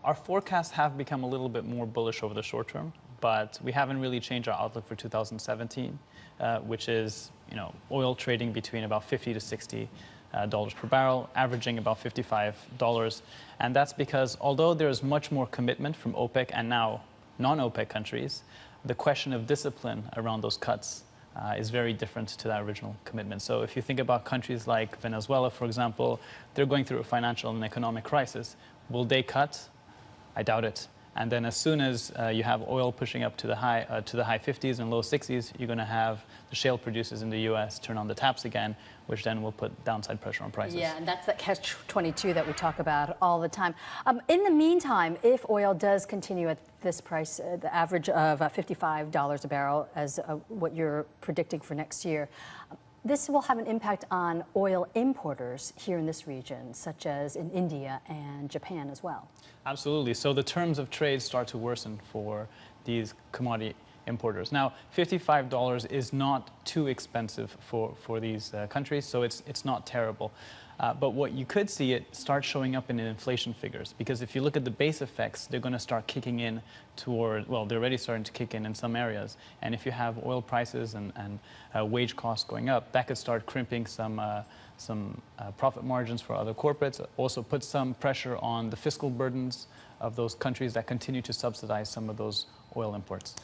Our forecasts have become a little bit more bullish over the short term, but we haven't really changed our outlook for 2017, which is, oil trading between about $50 to $60 per barrel, averaging about $55. And that's because although there's much more commitment from OPEC and now non-OPEC countries, the question of discipline around those cuts is very different to that original commitment. So if you think about countries like Venezuela, for example, they're going through a financial and economic crisis. Will they cut? I doubt it. And then as soon as you have oil pushing up to the high 50s and low 60s, you're going to have the shale producers in the U.S. turn on the taps again, which then will put downside pressure on prices. Yeah, and that's that catch-22 that we talk about all the time. In the meantime, if oil does continue at this price, the average of $55 a barrel as what you're predicting for next year, this will have an impact on oil importers here in this region, such as in India and Japan as well. Absolutely. So the terms of trade start to worsen for these commodity importers. Now, $55 is not too expensive for these countries, so it's not terrible. But what you could see it start showing up in inflation figures, because if you look at the base effects, they're going to start kicking in toward, well, they're already starting to kick in some areas. And if you have oil prices and wage costs going up, that could start crimping some profit margins for other corporates, also put some pressure on the fiscal burdens of those countries that continue to subsidize some of those oil imports.